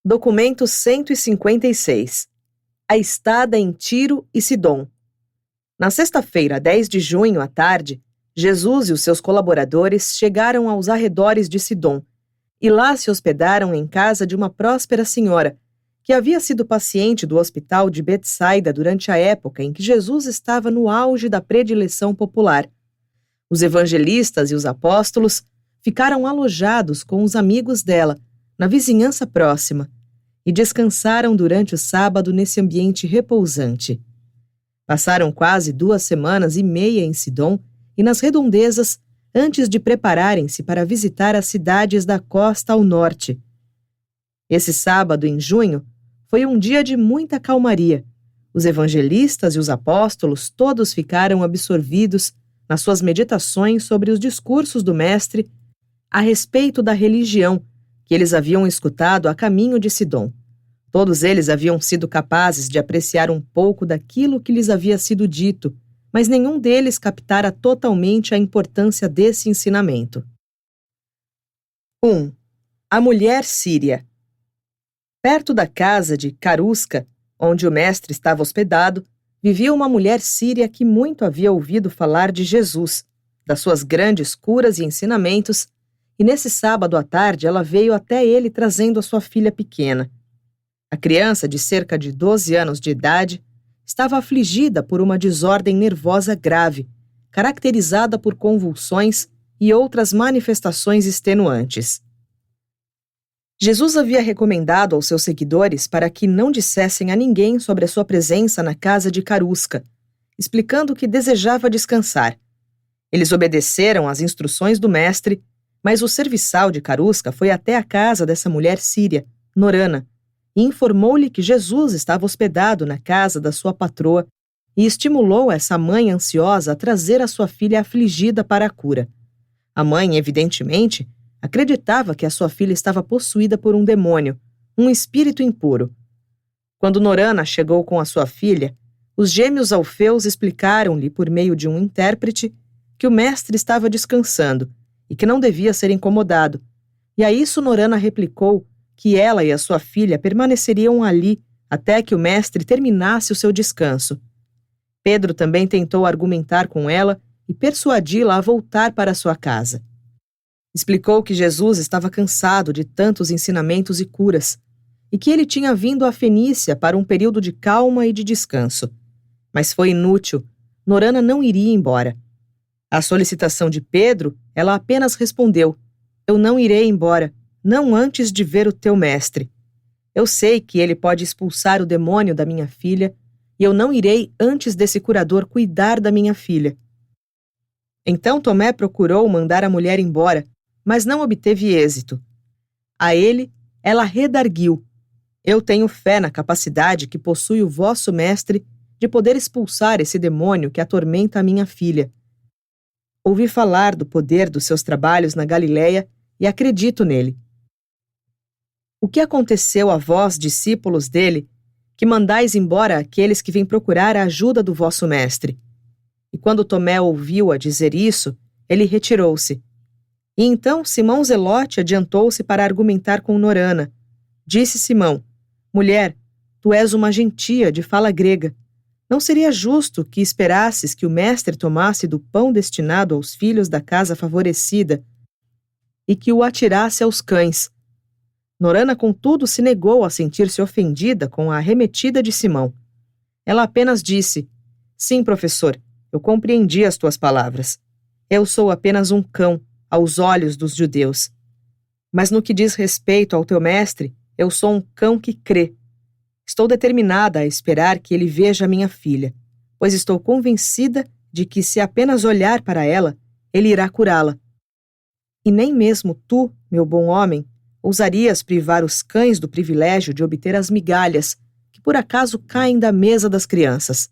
Documento 156. A estada em Tiro e Sidom. Na sexta-feira, 10 de junho, à tarde, Jesus e os seus colaboradores chegaram aos arredores de Sidom e lá se hospedaram em casa de uma próspera senhora, que havia sido paciente do hospital de Betsaida durante a época em que Jesus estava no auge da predileção popular. Os evangelistas e os apóstolos ficaram alojados com os amigos dela, na vizinhança próxima, e descansaram durante o sábado nesse ambiente repousante. Passaram quase 2 semanas e meia em Sidom e nas redondezas antes de prepararem-se para visitar as cidades da costa ao norte. Esse sábado, em junho, foi um dia de muita calmaria. Os evangelistas e os apóstolos todos ficaram absorvidos nas suas meditações sobre os discursos do Mestre a respeito da religião que eles haviam escutado a caminho de Sidom. Todos eles haviam sido capazes de apreciar um pouco daquilo que lhes havia sido dito, mas nenhum deles captara totalmente a importância desse ensinamento. 1. A mulher síria. Perto da casa de Carusca, onde o mestre estava hospedado, vivia uma mulher síria que muito havia ouvido falar de Jesus, das suas grandes curas e ensinamentos, e nesse sábado à tarde ela veio até ele trazendo a sua filha pequena. A criança, de cerca de 12 anos de idade, estava afligida por uma desordem nervosa grave, caracterizada por convulsões e outras manifestações extenuantes. Jesus havia recomendado aos seus seguidores para que não dissessem a ninguém sobre a sua presença na casa de Carusca, explicando que desejava descansar. Eles obedeceram às instruções do mestre, mas o serviçal de Carusca foi até a casa dessa mulher síria, Norana, e informou-lhe que Jesus estava hospedado na casa da sua patroa e estimulou essa mãe ansiosa a trazer a sua filha afligida para a cura. A mãe, evidentemente, acreditava que a sua filha estava possuída por um demônio, um espírito impuro. Quando Norana chegou com a sua filha, os gêmeos Alfeus explicaram-lhe, por meio de um intérprete, que o mestre estava descansando e que não devia ser incomodado, e a isso Norana replicou que ela e a sua filha permaneceriam ali até que o mestre terminasse o seu descanso. Pedro também tentou argumentar com ela e persuadi-la a voltar para sua casa. Explicou que Jesus estava cansado de tantos ensinamentos e curas, e que ele tinha vindo à Fenícia para um período de calma e de descanso. Mas foi inútil, Norana não iria embora. À solicitação de Pedro, ela apenas respondeu: "Eu não irei embora, não antes de ver o teu mestre. Eu sei que ele pode expulsar o demônio da minha filha, e eu não irei antes desse curador cuidar da minha filha." Então Tomé procurou mandar a mulher embora, mas não obteve êxito. A ele, ela redarguiu: "Eu tenho fé na capacidade que possui o vosso mestre de poder expulsar esse demônio que atormenta a minha filha. Ouvi falar do poder dos seus trabalhos na Galileia e acredito nele. O que aconteceu a vós, discípulos dele, que mandais embora aqueles que vêm procurar a ajuda do vosso mestre?" E quando Tomé ouviu-a dizer isso, ele retirou-se. E então Simão Zelote adiantou-se para argumentar com Norana. Disse Simão: "Mulher, tu és uma gentia de fala grega. Não seria justo que esperasses que o mestre tomasse do pão destinado aos filhos da casa favorecida e que o atirasse aos cães?" Norana, contudo, se negou a sentir-se ofendida com a arremetida de Simão. Ela apenas disse: "Sim, professor, eu compreendi as tuas palavras. Eu sou apenas um cão aos olhos dos judeus. Mas no que diz respeito ao teu mestre, eu sou um cão que crê. Estou determinada a esperar que ele veja minha filha, pois estou convencida de que, se apenas olhar para ela, ele irá curá-la. E nem mesmo tu, meu bom homem, ousarias privar os cães do privilégio de obter as migalhas que por acaso caem da mesa das crianças."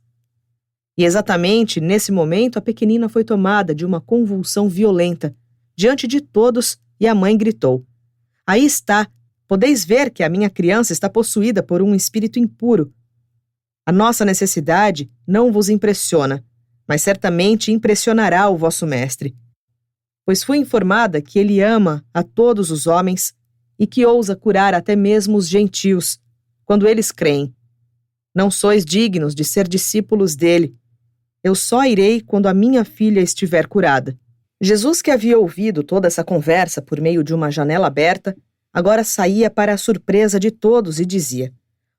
E exatamente nesse momento a pequenina foi tomada de uma convulsão violenta, diante de todos, e a mãe gritou: "Aí está! Podeis ver que a minha criança está possuída por um espírito impuro. A nossa necessidade não vos impressiona, mas certamente impressionará o vosso mestre. Pois fui informada que ele ama a todos os homens e que ousa curar até mesmo os gentios, quando eles creem. Não sois dignos de ser discípulos dele. Eu só irei quando a minha filha estiver curada. Jesus, que havia ouvido toda essa conversa por meio de uma janela aberta, agora saía para a surpresa de todos e dizia: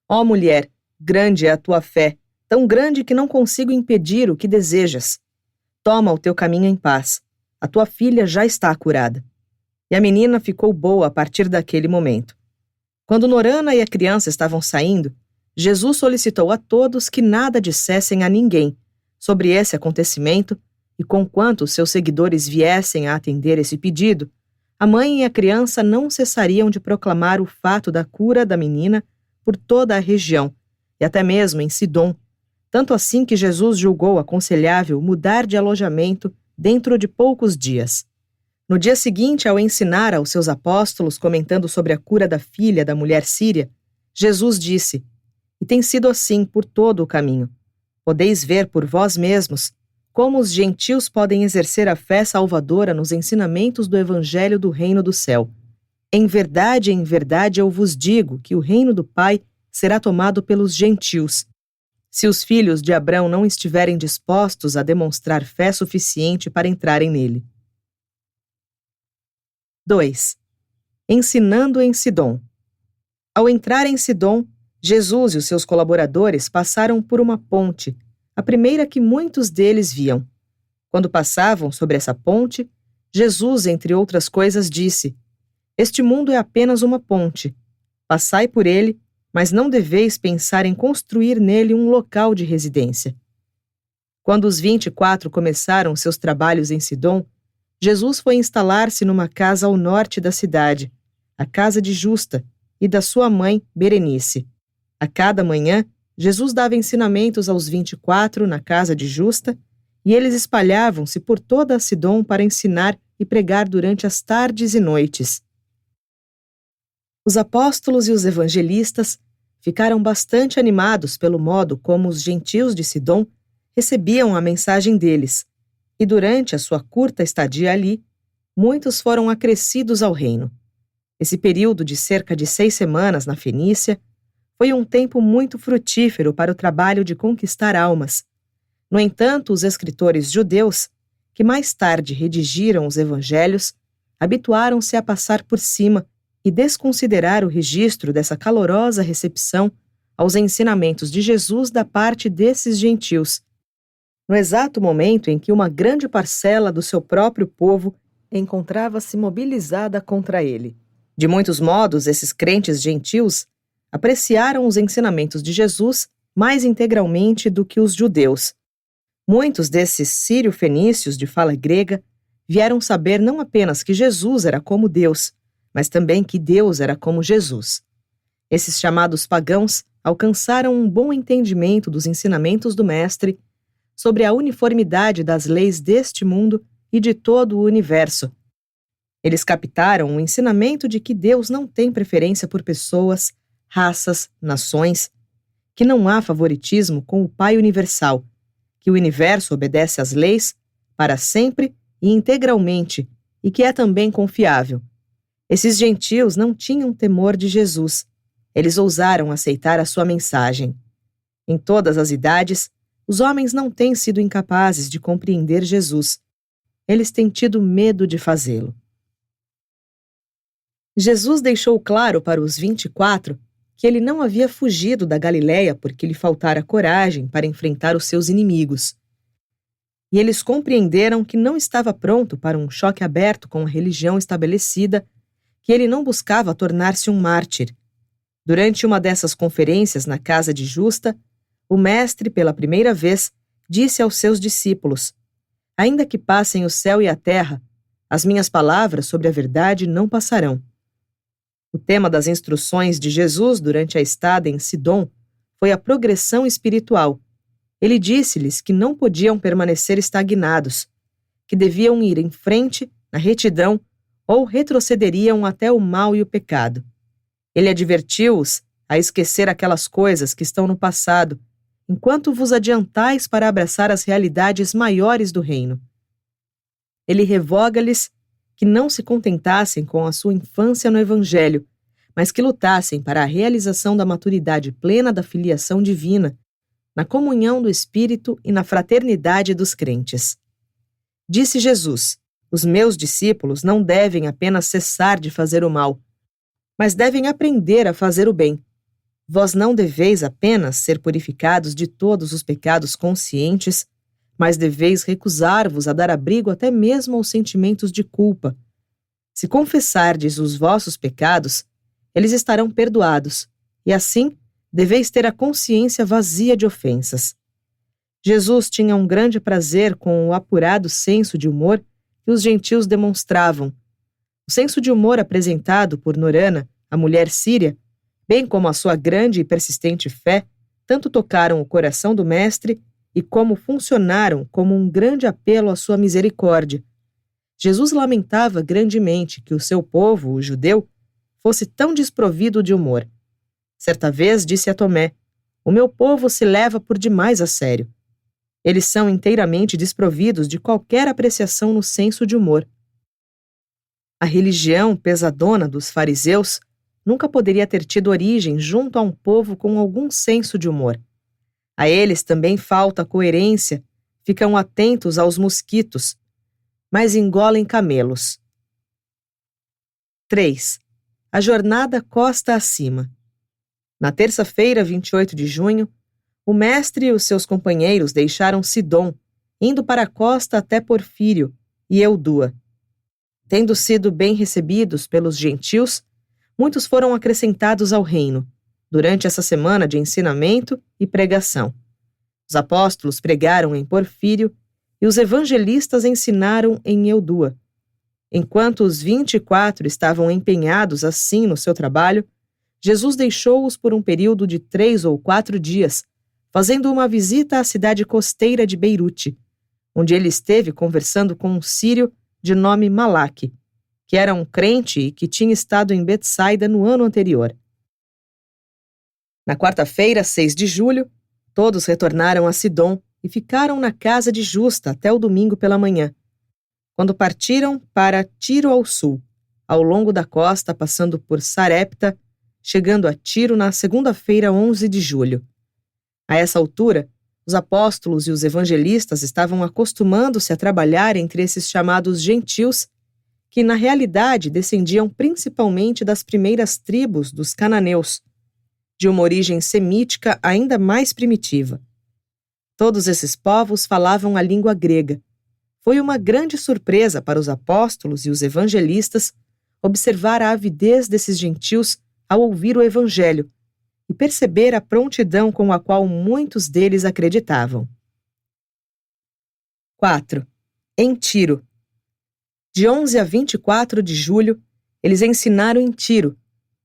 Ó mulher, grande é a tua fé, tão grande que não consigo impedir o que desejas. Toma o teu caminho em paz. A tua filha já está curada. E a menina ficou boa a partir daquele momento. Quando Norana e a criança estavam saindo, Jesus solicitou a todos que nada dissessem a ninguém sobre esse acontecimento e, conquanto seus seguidores viessem a atender esse pedido, a mãe e a criança não cessariam de proclamar o fato da cura da menina por toda a região, e até mesmo em Sidom, tanto assim que Jesus julgou aconselhável mudar de alojamento dentro de poucos dias. No dia seguinte, ao ensinar aos seus apóstolos comentando sobre a cura da filha da mulher síria, Jesus disse: E tem sido assim por todo o caminho. Podeis ver por vós mesmos como os gentios podem exercer a fé salvadora nos ensinamentos do Evangelho do Reino do Céu. Em verdade, eu vos digo que o reino do Pai será tomado pelos gentios. Se os filhos de Abrão não estiverem dispostos a demonstrar fé suficiente para entrarem nele. 2. Ensinando em Sidom. Ao entrar em Sidom, Jesus e os seus colaboradores passaram por uma ponte, a primeira que muitos deles viam. Quando passavam sobre essa ponte, Jesus, entre outras coisas, disse: Este mundo é apenas uma ponte. Passai por ele, mas não deveis pensar em construir nele um local de residência. Quando os 24 começaram seus trabalhos em Sidom, Jesus foi instalar-se numa casa ao norte da cidade, a casa de Justa, e da sua mãe, Berenice. A cada manhã, Jesus dava ensinamentos aos 24 na casa de Justa, e eles espalhavam-se por toda a Sidom para ensinar e pregar durante as tardes e noites. Os apóstolos e os evangelistas ficaram bastante animados pelo modo como os gentios de Sidom recebiam a mensagem deles, e durante a sua curta estadia ali, muitos foram acrescidos ao reino. Esse período de cerca de 6 semanas na Fenícia foi um tempo muito frutífero para o trabalho de conquistar almas. No entanto, os escritores judeus, que mais tarde redigiram os evangelhos, habituaram-se a passar por cima e desconsiderar o registro dessa calorosa recepção aos ensinamentos de Jesus da parte desses gentios, no exato momento em que uma grande parcela do seu próprio povo encontrava-se mobilizada contra ele. De muitos modos, esses crentes gentios apreciaram os ensinamentos de Jesus mais integralmente do que os judeus. Muitos desses sírio-fenícios de fala grega vieram saber não apenas que Jesus era como Deus, mas também que Deus era como Jesus. Esses chamados pagãos alcançaram um bom entendimento dos ensinamentos do Mestre sobre a uniformidade das leis deste mundo e de todo o universo. Eles captaram o ensinamento de que Deus não tem preferência por pessoas, raças, nações, que não há favoritismo com o Pai universal, que o universo obedece às leis para sempre e integralmente e que é também confiável. Esses gentios não tinham temor de Jesus. Eles ousaram aceitar a sua mensagem. Em todas as idades, os homens não têm sido incapazes de compreender Jesus. Eles têm tido medo de fazê-lo. Jesus deixou claro para os 24 que ele não havia fugido da Galiléia porque lhe faltara coragem para enfrentar os seus inimigos. E eles compreenderam que não estava pronto para um choque aberto com a religião estabelecida, que ele não buscava tornar-se um mártir. Durante uma dessas conferências na casa de Justa, o Mestre, pela primeira vez, disse aos seus discípulos: Ainda que passem o céu e a terra, as minhas palavras sobre a verdade não passarão. O tema das instruções de Jesus durante a estada em Sidom foi a progressão espiritual. Ele disse-lhes que não podiam permanecer estagnados, que deviam ir em frente, na retidão, ou retrocederiam até o mal e o pecado. Ele advertiu-os a esquecer aquelas coisas que estão no passado, enquanto vos adiantais para abraçar as realidades maiores do reino. Ele revoga-lhes que não se contentassem com a sua infância no Evangelho, mas que lutassem para a realização da maturidade plena da filiação divina, na comunhão do Espírito e na fraternidade dos crentes. Disse Jesus: os meus discípulos não devem apenas cessar de fazer o mal, mas devem aprender a fazer o bem. Vós não deveis apenas ser purificados de todos os pecados conscientes, mas deveis recusar-vos a dar abrigo até mesmo aos sentimentos de culpa. Se confessardes os vossos pecados, eles estarão perdoados, e assim deveis ter a consciência vazia de ofensas. Jesus tinha um grande prazer com o apurado senso de humor que os gentios demonstravam. O senso de humor apresentado por Norana, a mulher síria, bem como a sua grande e persistente fé, tanto tocaram o coração do Mestre e como funcionaram como um grande apelo à sua misericórdia. Jesus lamentava grandemente que o seu povo, o judeu, fosse tão desprovido de humor. Certa vez disse a Tomé: o meu povo se leva por demais a sério. Eles são inteiramente desprovidos de qualquer apreciação no senso de humor. A religião pesadona dos fariseus nunca poderia ter tido origem junto a um povo com algum senso de humor. A eles também falta coerência, ficam atentos aos mosquitos, mas engolem camelos. 3. A jornada costa acima. Na terça-feira, 28 de junho, o mestre e os seus companheiros deixaram Sidom, indo para a costa até Porfírio e Eudua. Tendo sido bem recebidos pelos gentios, muitos foram acrescentados ao reino, durante essa semana de ensinamento e pregação. Os apóstolos pregaram em Porfírio e os evangelistas ensinaram em Eudua. Enquanto os 24 estavam empenhados assim no seu trabalho, Jesus deixou-os por um período de 3 ou 4 dias, fazendo uma visita à cidade costeira de Beirute, onde ele esteve conversando com um sírio de nome Malaque, que era um crente e que tinha estado em Betsaida no ano anterior. Na quarta-feira, 6 de julho, todos retornaram a Sidom e ficaram na casa de Justa até o domingo pela manhã, quando partiram para Tiro ao sul, ao longo da costa, passando por Sarepta, chegando a Tiro na segunda-feira, 11 de julho. A essa altura, os apóstolos e os evangelistas estavam acostumando-se a trabalhar entre esses chamados gentios, que na realidade descendiam principalmente das primeiras tribos dos cananeus, de uma origem semítica ainda mais primitiva. Todos esses povos falavam a língua grega. Foi uma grande surpresa para os apóstolos e os evangelistas observar a avidez desses gentios ao ouvir o evangelho e perceber a prontidão com a qual muitos deles acreditavam. 4. Em Tiro. De 11 a 24 de julho, eles ensinaram em Tiro.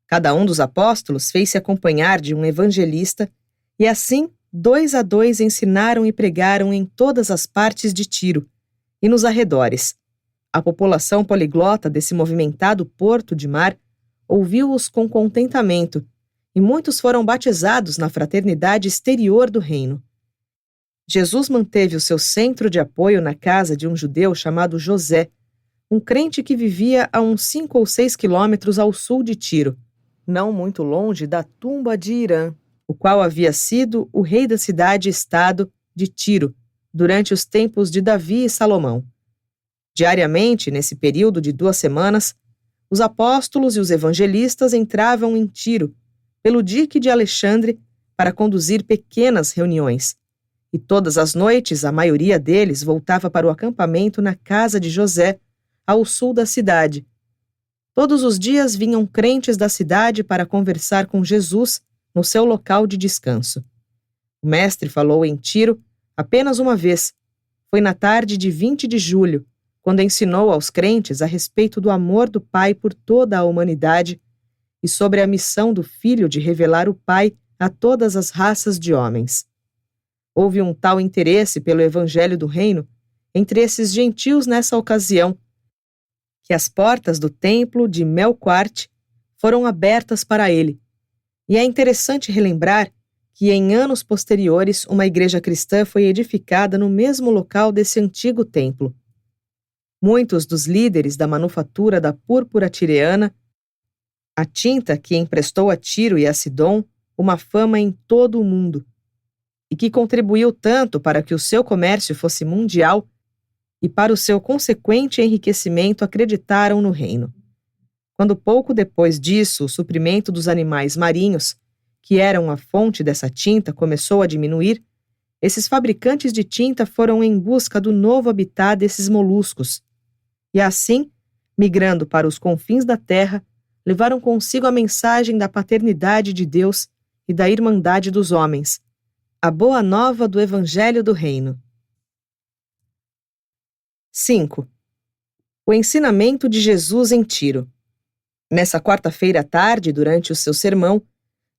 Cada um dos apóstolos fez-se acompanhar de um evangelista e assim, 2 a 2 ensinaram e pregaram em todas as partes de Tiro e nos arredores. A população poliglota desse movimentado porto de mar ouviu-os com contentamento, e muitos foram batizados na fraternidade exterior do reino. Jesus manteve o seu centro de apoio na casa de um judeu chamado José, um crente que vivia a uns 5 ou 6 quilômetros ao sul de Tiro, não muito longe da tumba de Irã, o qual havia sido o rei da cidade-estado de Tiro, durante os tempos de Davi e Salomão. Diariamente, nesse período de 2 semanas, os apóstolos e os evangelistas entravam em Tiro, pelo dique de Alexandre, para conduzir pequenas reuniões. E todas as noites, a maioria deles voltava para o acampamento na casa de José, ao sul da cidade. Todos os dias vinham crentes da cidade para conversar com Jesus no seu local de descanso. O mestre falou em Tiro apenas uma vez. Foi na tarde de 20 de julho, quando ensinou aos crentes a respeito do amor do Pai por toda a humanidade e sobre a missão do Filho de revelar o Pai a todas as raças de homens. Houve um tal interesse pelo Evangelho do Reino entre esses gentios nessa ocasião, que as portas do templo de Melquart foram abertas para ele. E é interessante relembrar que em anos posteriores uma igreja cristã foi edificada no mesmo local desse antigo templo. Muitos dos líderes da manufatura da púrpura tireana, a tinta que emprestou a Tiro e a Sidom uma fama em todo o mundo, e que contribuiu tanto para que o seu comércio fosse mundial e para o seu consequente enriquecimento, acreditaram no reino. Quando pouco depois disso o suprimento dos animais marinhos, que eram a fonte dessa tinta, começou a diminuir, esses fabricantes de tinta foram em busca do novo habitat desses moluscos. E assim, migrando para os confins da terra, levaram consigo a mensagem da paternidade de Deus e da irmandade dos homens, a boa nova do Evangelho do Reino. 5. O ensinamento de Jesus em Tiro. Nessa quarta-feira à tarde, durante o seu sermão,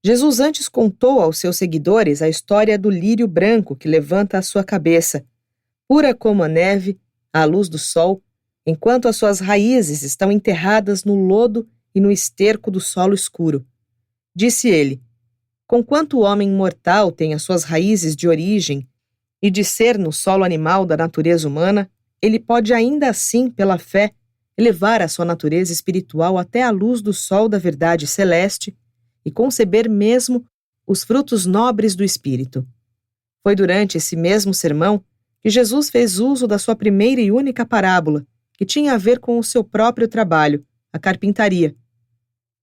Jesus antes contou aos seus seguidores a história do lírio branco que levanta a sua cabeça, pura como a neve, à luz do sol, enquanto as suas raízes estão enterradas no lodo e no esterco do solo escuro. Disse ele: conquanto o homem mortal tem as suas raízes de origem e de ser no solo animal da natureza humana, ele pode ainda assim, pela fé, elevar a sua natureza espiritual até a luz do sol da verdade celeste e conceber mesmo os frutos nobres do Espírito. Foi durante esse mesmo sermão que Jesus fez uso da sua primeira e única parábola, que tinha a ver com o seu próprio trabalho, a carpintaria.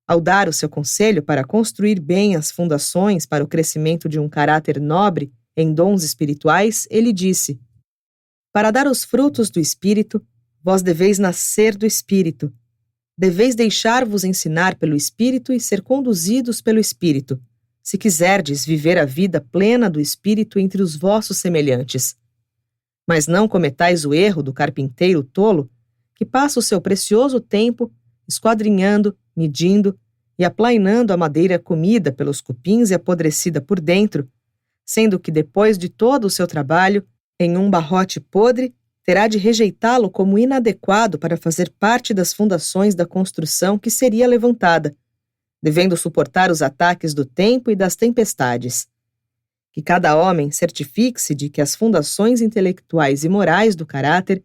Ao dar o seu conselho para construir bem as fundações para o crescimento de um caráter nobre em dons espirituais, ele disse: para dar os frutos do Espírito, vós deveis nascer do Espírito. Deveis deixar-vos ensinar pelo Espírito e ser conduzidos pelo Espírito, se quiserdes viver a vida plena do Espírito entre os vossos semelhantes. Mas não cometais o erro do carpinteiro tolo, que passa o seu precioso tempo esquadrinhando, medindo e aplainando a madeira comida pelos cupins e apodrecida por dentro, sendo que depois de todo o seu trabalho, em um barrote podre, terá de rejeitá-lo como inadequado para fazer parte das fundações da construção que seria levantada, devendo suportar os ataques do tempo e das tempestades. Que cada homem certifique-se de que as fundações intelectuais e morais do caráter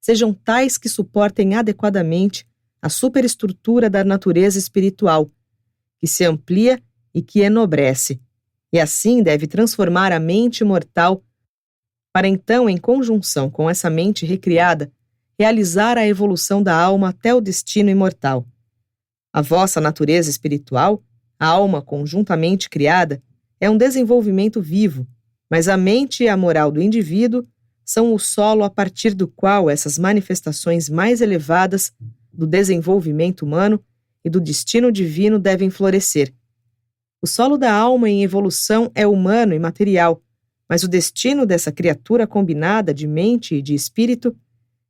sejam tais que suportem adequadamente a superestrutura da natureza espiritual, que se amplia e que enobrece, e assim deve transformar a mente mortal para então, em conjunção com essa mente recriada, realizar a evolução da alma até o destino imortal. A vossa natureza espiritual, a alma conjuntamente criada, é um desenvolvimento vivo, mas a mente e a moral do indivíduo são o solo a partir do qual essas manifestações mais elevadas do desenvolvimento humano e do destino divino devem florescer. O solo da alma em evolução é humano e material, mas o destino dessa criatura combinada de mente e de espírito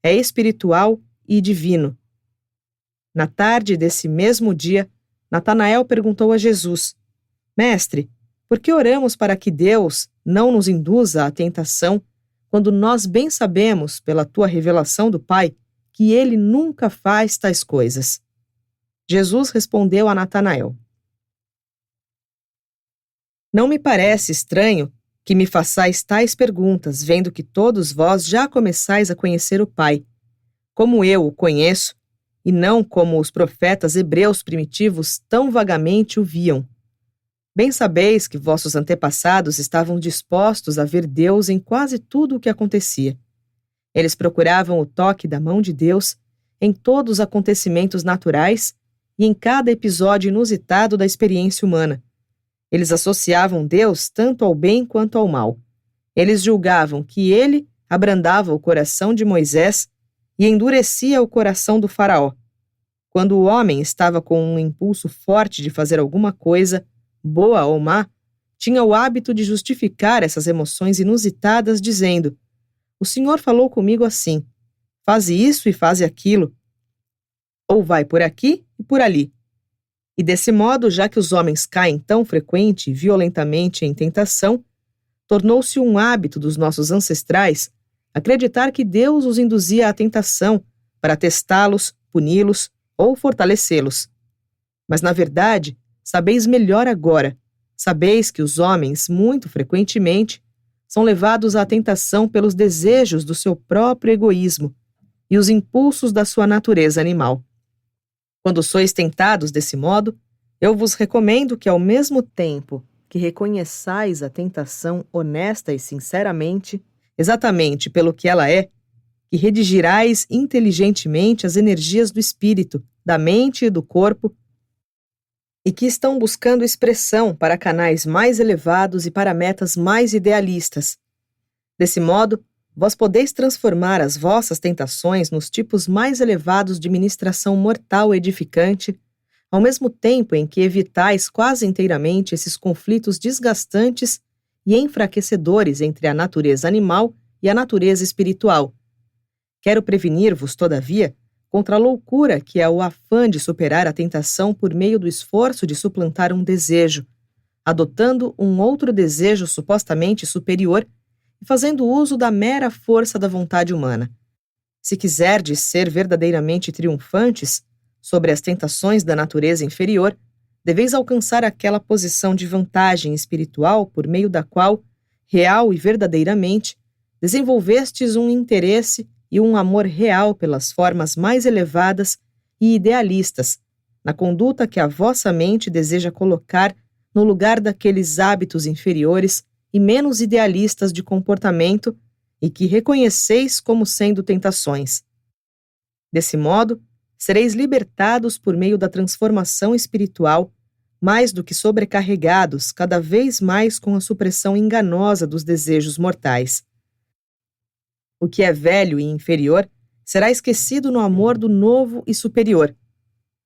é espiritual e divino. Na tarde desse mesmo dia, Natanael perguntou a Jesus: Mestre, por que oramos para que Deus não nos induza à tentação, quando nós bem sabemos, pela tua revelação do Pai, que ele nunca faz tais coisas? Jesus respondeu a Natanael: não me parece estranho que me façais tais perguntas, vendo que todos vós já começais a conhecer o Pai, como eu o conheço, e não como os profetas hebreus primitivos tão vagamente o viam. Bem sabeis que vossos antepassados estavam dispostos a ver Deus em quase tudo o que acontecia. Eles procuravam o toque da mão de Deus em todos os acontecimentos naturais e em cada episódio inusitado da experiência humana. Eles associavam Deus tanto ao bem quanto ao mal. Eles julgavam que ele abrandava o coração de Moisés e endurecia o coração do faraó. Quando o homem estava com um impulso forte de fazer alguma coisa, boa ou má, tinha o hábito de justificar essas emoções inusitadas dizendo: o Senhor falou comigo assim, faze isso e faze aquilo, ou vai por aqui e por ali. E desse modo, já que os homens caem tão frequente e violentamente em tentação, tornou-se um hábito dos nossos ancestrais acreditar que Deus os induzia à tentação para testá-los, puni-los ou fortalecê-los. Mas, na verdade, sabeis melhor agora, sabeis que os homens, muito frequentemente, são levados à tentação pelos desejos do seu próprio egoísmo, e os impulsos da sua natureza animal. Quando sois tentados desse modo, eu vos recomendo que, ao mesmo tempo que reconheçais a tentação honesta e sinceramente, exatamente pelo que ela é, que redigirais inteligentemente as energias do espírito, da mente e do corpo, e que estão buscando expressão para canais mais elevados e para metas mais idealistas. Desse modo, vós podeis transformar as vossas tentações nos tipos mais elevados de ministração mortal edificante, ao mesmo tempo em que evitais quase inteiramente esses conflitos desgastantes e enfraquecedores entre a natureza animal e a natureza espiritual. Quero prevenir-vos, todavia, contra a loucura que é o afã de superar a tentação por meio do esforço de suplantar um desejo, adotando um outro desejo supostamente superior e fazendo uso da mera força da vontade humana. Se quiserdes ser verdadeiramente triunfantes sobre as tentações da natureza inferior, deveis alcançar aquela posição de vantagem espiritual por meio da qual, real e verdadeiramente, desenvolvestes um interesse e um amor real pelas formas mais elevadas e idealistas, na conduta que a vossa mente deseja colocar no lugar daqueles hábitos inferiores e menos idealistas de comportamento e que reconheceis como sendo tentações. Desse modo, sereis libertados por meio da transformação espiritual, mais do que sobrecarregados cada vez mais com a supressão enganosa dos desejos mortais. O que é velho e inferior será esquecido no amor do novo e superior.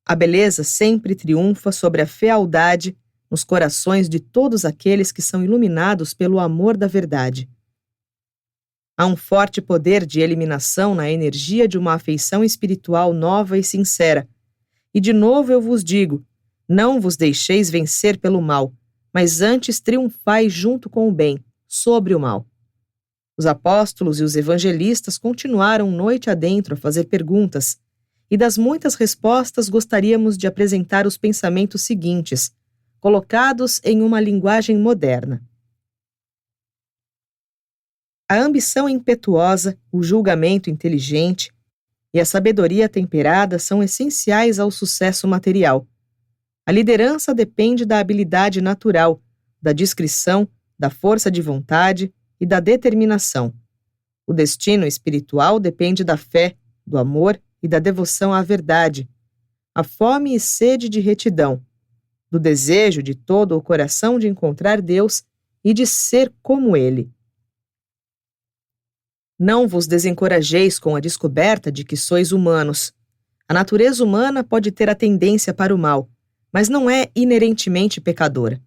A beleza sempre triunfa sobre a fealdade nos corações de todos aqueles que são iluminados pelo amor da verdade. Há um forte poder de eliminação na energia de uma afeição espiritual nova e sincera. E de novo eu vos digo, não vos deixeis vencer pelo mal, mas antes triunfai junto com o bem, sobre o mal. Os apóstolos e os evangelistas continuaram noite adentro a fazer perguntas, e das muitas respostas gostaríamos de apresentar os pensamentos seguintes, colocados em uma linguagem moderna. A ambição impetuosa, o julgamento inteligente e a sabedoria temperada são essenciais ao sucesso material. A liderança depende da habilidade natural, da discrição, da força de vontade e da determinação. O destino espiritual depende da fé, do amor e da devoção à verdade, a fome e sede de retidão, do desejo de todo o coração de encontrar Deus e de ser como Ele. Não vos desencorajeis com a descoberta de que sois humanos. A natureza humana pode ter a tendência para o mal, mas não é inerentemente pecadora.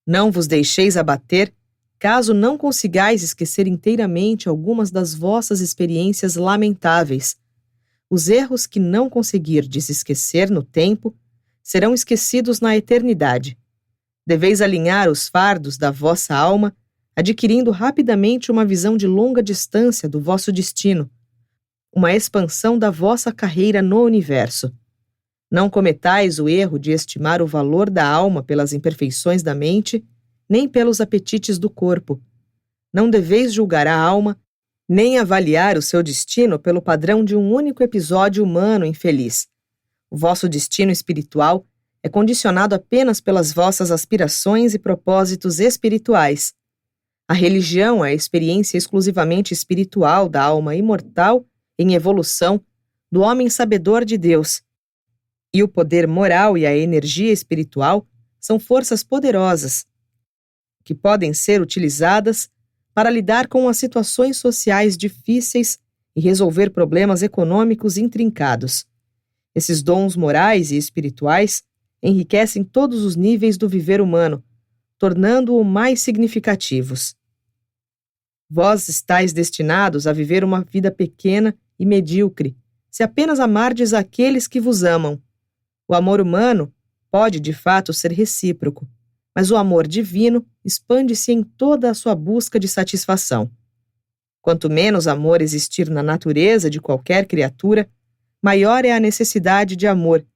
Não vos deixeis abater caso não consigais esquecer inteiramente algumas das vossas experiências lamentáveis. Os erros que não conseguirdes esquecer no tempo serão esquecidos na eternidade. Deveis alinhar os fardos da vossa alma, adquirindo rapidamente uma visão de longa distância do vosso destino, uma expansão da vossa carreira no universo. Não cometais o erro de estimar o valor da alma pelas imperfeições da mente, nem pelos apetites do corpo. Não deveis julgar a alma, nem avaliar o seu destino pelo padrão de um único episódio humano infeliz. O vosso destino espiritual é condicionado apenas pelas vossas aspirações e propósitos espirituais. A religião é a experiência exclusivamente espiritual da alma imortal em evolução do homem sabedor de Deus. E o poder moral e a energia espiritual são forças poderosas que podem ser utilizadas para lidar com as situações sociais difíceis e resolver problemas econômicos intrincados. Esses dons morais e espirituais enriquecem todos os níveis do viver humano, tornando-o mais significativos. Vós estáis destinados a viver uma vida pequena e medíocre, se apenas amardes aqueles que vos amam. O amor humano pode, de fato, ser recíproco, mas o amor divino expande-se em toda a sua busca de satisfação. Quanto menos amor existir na natureza de qualquer criatura, maior é a necessidade de amor.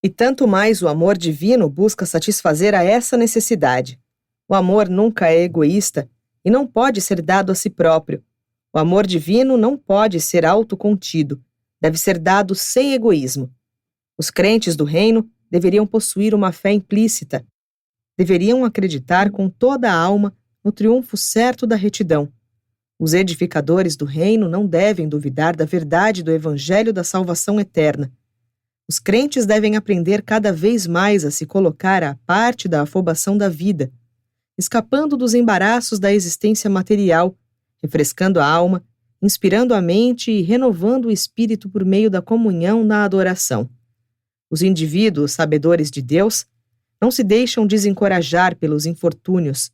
E tanto mais o amor divino busca satisfazer a essa necessidade. O amor nunca é egoísta e não pode ser dado a si próprio. O amor divino não pode ser autocontido, deve ser dado sem egoísmo. Os crentes do reino deveriam possuir uma fé implícita, deveriam acreditar com toda a alma no triunfo certo da retidão. Os edificadores do reino não devem duvidar da verdade do evangelho da salvação eterna. Os crentes devem aprender cada vez mais a se colocar à parte da afobação da vida, escapando dos embaraços da existência material, refrescando a alma, inspirando a mente e renovando o espírito por meio da comunhão na adoração. Os indivíduos sabedores de Deus não se deixam desencorajar pelos infortúnios,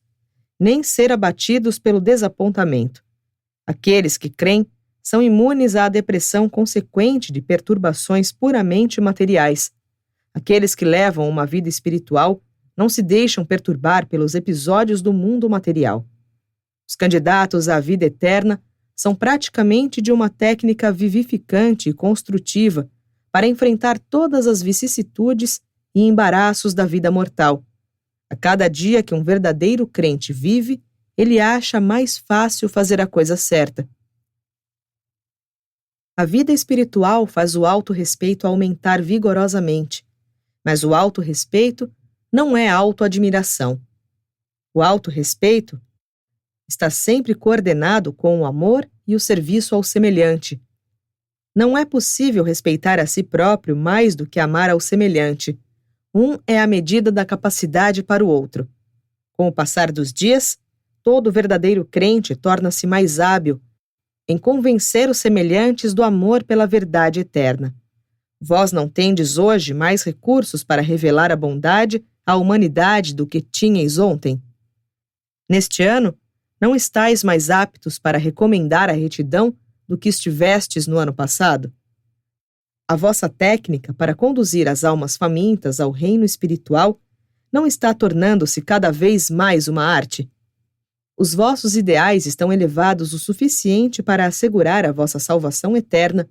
nem ser abatidos pelo desapontamento. Aqueles que creem são imunes à depressão consequente de perturbações puramente materiais. Aqueles que levam uma vida espiritual não se deixam perturbar pelos episódios do mundo material. Os candidatos à vida eterna são praticamente de uma técnica vivificante e construtiva para enfrentar todas as vicissitudes e embaraços da vida mortal. A cada dia que um verdadeiro crente vive, ele acha mais fácil fazer a coisa certa. A vida espiritual faz o autorrespeito aumentar vigorosamente, mas o autorrespeito não é autoadmiração. O autorrespeito está sempre coordenado com o amor e o serviço ao semelhante. Não é possível respeitar a si próprio mais do que amar ao semelhante. Um é a medida da capacidade para o outro. Com o passar dos dias, todo verdadeiro crente torna-se mais hábil em convencer os semelhantes do amor pela verdade eterna. Vós não tendes hoje mais recursos para revelar a bondade à humanidade do que tinhais ontem? Neste ano, não estáis mais aptos para recomendar a retidão do que estivestes no ano passado? A vossa técnica para conduzir as almas famintas ao reino espiritual não está tornando-se cada vez mais uma arte? Os vossos ideais estão elevados o suficiente para assegurar a vossa salvação eterna,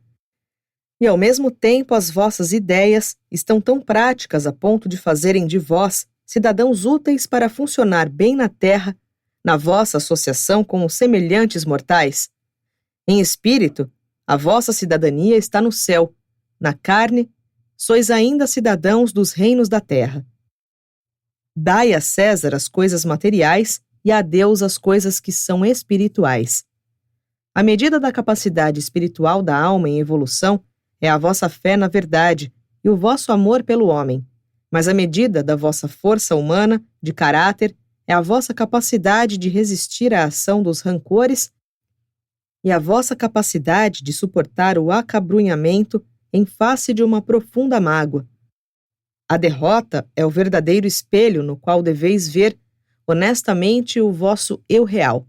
e ao mesmo tempo as vossas ideias estão tão práticas a ponto de fazerem de vós cidadãos úteis para funcionar bem na terra, na vossa associação com os semelhantes mortais. Em espírito, a vossa cidadania está no céu. Na carne, sois ainda cidadãos dos reinos da terra. Dai a César as coisas materiais e a Deus as coisas que são espirituais. A medida da capacidade espiritual da alma em evolução é a vossa fé na verdade e o vosso amor pelo homem, mas a medida da vossa força humana, de caráter, é a vossa capacidade de resistir à ação dos rancores e a vossa capacidade de suportar o acabrunhamento em face de uma profunda mágoa. A derrota é o verdadeiro espelho no qual deveis ver honestamente o vosso eu real.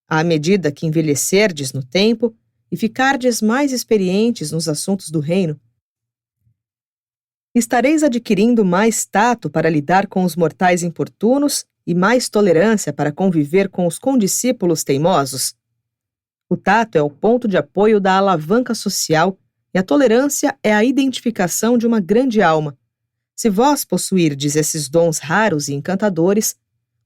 À medida que envelhecerdes no tempo e ficardes mais experientes nos assuntos do reino, estareis adquirindo mais tato para lidar com os mortais importunos e mais tolerância para conviver com os condiscípulos teimosos. O tato é o ponto de apoio da alavanca social e a tolerância é a identificação de uma grande alma. Se vós possuirdes esses dons raros e encantadores,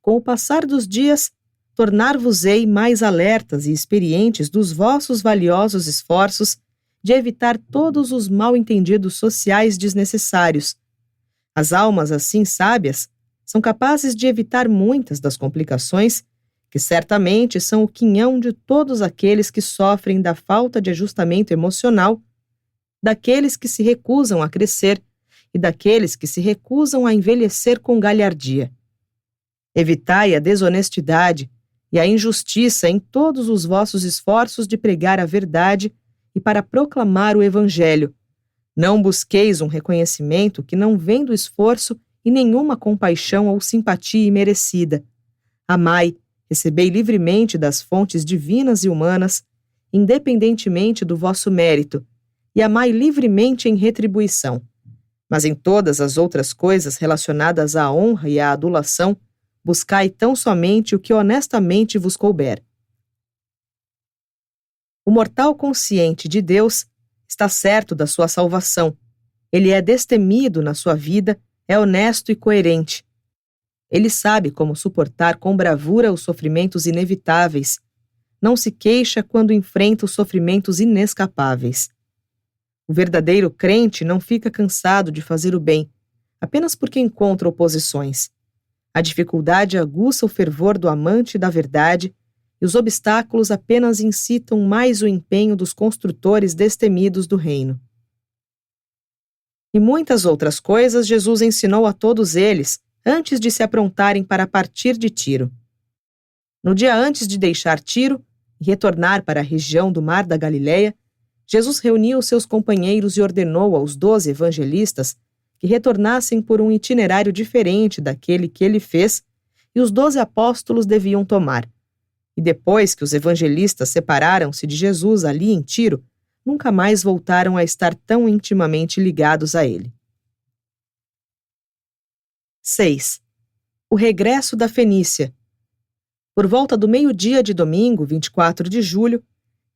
com o passar dos dias, tornar-vos-ei mais alertas e experientes dos vossos valiosos esforços de evitar todos os mal-entendidos sociais desnecessários. As almas assim sábias são capazes de evitar muitas das complicações que certamente são o quinhão de todos aqueles que sofrem da falta de ajustamento emocional, daqueles que se recusam a crescer e daqueles que se recusam a envelhecer com galhardia. Evitai a desonestidade e a injustiça em todos os vossos esforços de pregar a verdade e para proclamar o Evangelho. Não busqueis um reconhecimento que não vem do esforço e nenhuma compaixão ou simpatia imerecida. Amai, recebei livremente das fontes divinas e humanas, independentemente do vosso mérito, e amai livremente em retribuição. Mas em todas as outras coisas relacionadas à honra e à adulação, buscai tão somente o que honestamente vos couber. O mortal consciente de Deus está certo da sua salvação. Ele é destemido na sua vida, é honesto e coerente. Ele sabe como suportar com bravura os sofrimentos inevitáveis, não se queixa quando enfrenta os sofrimentos inescapáveis. O verdadeiro crente não fica cansado de fazer o bem, apenas porque encontra oposições. A dificuldade aguça o fervor do amante da verdade e os obstáculos apenas incitam mais o empenho dos construtores destemidos do reino. E muitas outras coisas Jesus ensinou a todos eles antes de se aprontarem para partir de Tiro. No dia antes de deixar Tiro e retornar para a região do Mar da Galileia, Jesus reuniu seus companheiros e ordenou aos 12 evangelistas que retornassem por um itinerário diferente daquele que ele fez e os 12 apóstolos deviam tomar. E depois que os evangelistas separaram-se de Jesus ali em Tiro, nunca mais voltaram a estar tão intimamente ligados a ele. 6. O regresso da Fenícia. Por volta do meio-dia de domingo, 24 de julho,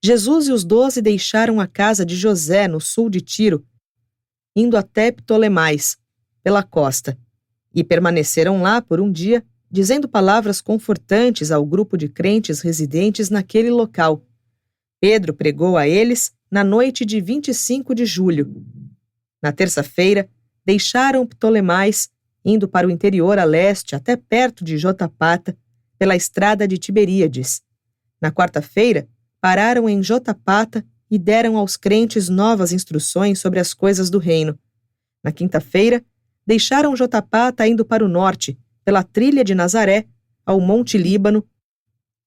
Jesus e os 12 deixaram a casa de José, no sul de Tiro, indo até Ptolemais, pela costa, e permaneceram lá por um dia, dizendo palavras confortantes ao grupo de crentes residentes naquele local. Pedro pregou a eles na noite de 25 de julho. Na terça-feira, deixaram Ptolemais, indo para o interior a leste até perto de Jotapata, pela estrada de Tiberíades. Na quarta-feira, pararam em Jotapata e deram aos crentes novas instruções sobre as coisas do reino. Na quinta-feira, deixaram Jotapata indo para o norte, pela trilha de Nazaré, ao Monte Líbano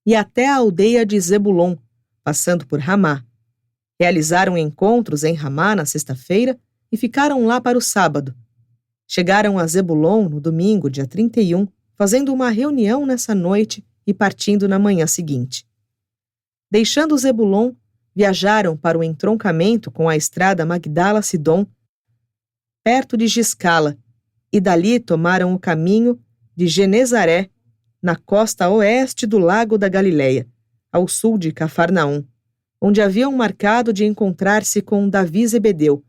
e até a aldeia de Zebulon, passando por Ramá. Realizaram encontros em Ramá na sexta-feira e ficaram lá para o sábado. Chegaram a Zebulon no domingo, dia 31, fazendo uma reunião nessa noite e partindo na manhã seguinte. Deixando Zebulon, viajaram para o entroncamento com a estrada Magdala-Sidom, perto de Giscala, e dali tomaram o caminho de Genezaré, na costa oeste do Lago da Galileia, ao sul de Cafarnaum, onde haviam marcado de encontrar-se com Davi Zebedeu,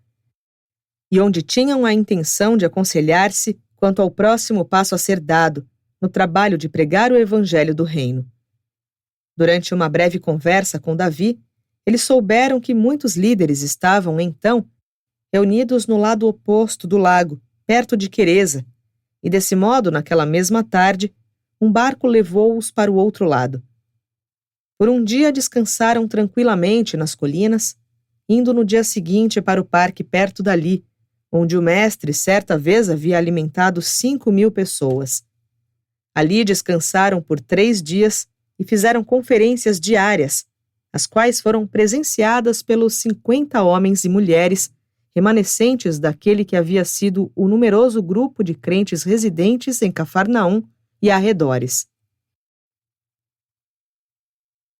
e onde tinham a intenção de aconselhar-se quanto ao próximo passo a ser dado, no trabalho de pregar o evangelho do reino. Durante uma breve conversa com Davi, eles souberam que muitos líderes estavam, então, reunidos no lado oposto do lago, perto de Quereza, e desse modo, naquela mesma tarde, um barco levou-os para o outro lado. Por um dia descansaram tranquilamente nas colinas, indo no dia seguinte para o parque perto dali, onde o mestre certa vez havia alimentado 5.000 pessoas. Ali descansaram por 3 dias e fizeram conferências diárias, as quais foram presenciadas pelos 50 homens e mulheres remanescentes daquele que havia sido o numeroso grupo de crentes residentes em Cafarnaum e arredores.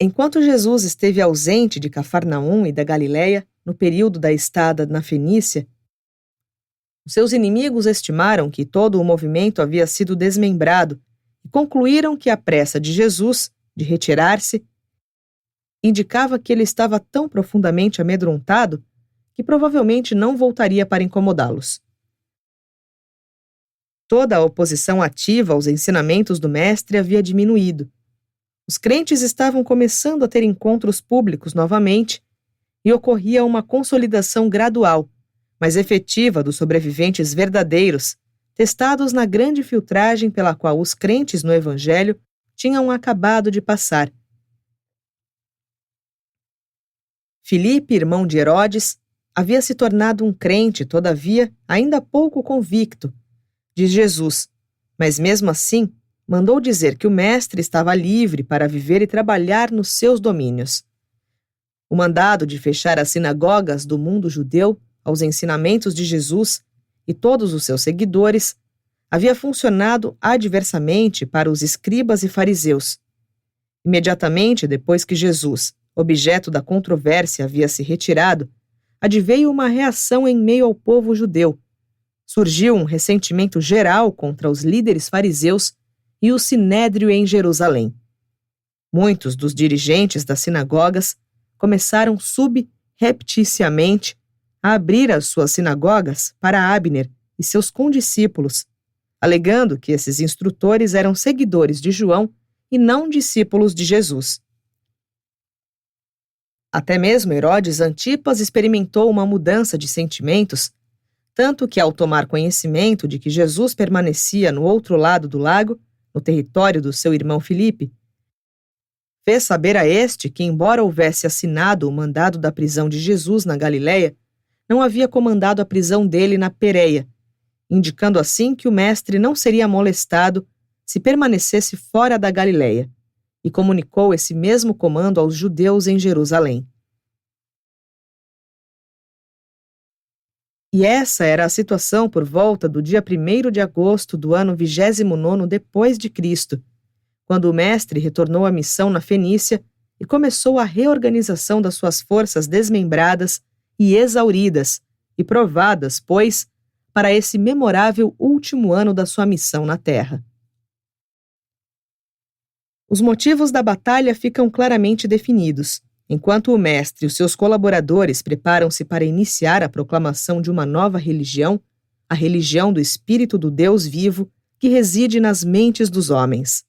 Enquanto Jesus esteve ausente de Cafarnaum e da Galileia, no período da estada na Fenícia, os seus inimigos estimaram que todo o movimento havia sido desmembrado e concluíram que a pressa de Jesus de retirar-se indicava que ele estava tão profundamente amedrontado que provavelmente não voltaria para incomodá-los. Toda a oposição ativa aos ensinamentos do mestre havia diminuído. Os crentes estavam começando a ter encontros públicos novamente e ocorria uma consolidação gradual, mas efetiva dos sobreviventes verdadeiros, testados na grande filtragem pela qual os crentes no Evangelho tinham acabado de passar. Filipe, irmão de Herodes, havia se tornado um crente, todavia, ainda pouco convicto de Jesus, mas mesmo assim mandou dizer que o mestre estava livre para viver e trabalhar nos seus domínios. O mandado de fechar as sinagogas do mundo judeu aos ensinamentos de Jesus e todos os seus seguidores havia funcionado adversamente para os escribas e fariseus. Imediatamente depois que Jesus, objeto da controvérsia, havia se retirado, adveio uma reação em meio ao povo judeu. Surgiu um ressentimento geral contra os líderes fariseus e o sinédrio em Jerusalém. Muitos dos dirigentes das sinagogas começaram subrepticiamente a abrir as suas sinagogas para Abner e seus condiscípulos, alegando que esses instrutores eram seguidores de João e não discípulos de Jesus. Até mesmo Herodes Antipas experimentou uma mudança de sentimentos, tanto que, ao tomar conhecimento de que Jesus permanecia no outro lado do lago, no território do seu irmão Filipe, fez saber a este que, embora houvesse assinado o mandado da prisão de Jesus na Galiléia, não havia comandado a prisão dele na Pérea, indicando assim que o mestre não seria molestado se permanecesse fora da Galiléia, e comunicou esse mesmo comando aos judeus em Jerusalém. E essa era a situação por volta do dia 1º de agosto do ano 29º depois de Cristo, quando o mestre retornou à missão na Fenícia e começou a reorganização das suas forças desmembradas e exauridas, e provadas, pois, para esse memorável último ano da sua missão na Terra. Os motivos da batalha ficam claramente definidos. Enquanto o mestre e os seus colaboradores preparam-se para iniciar a proclamação de uma nova religião, a religião do Espírito do Deus vivo que reside nas mentes dos homens.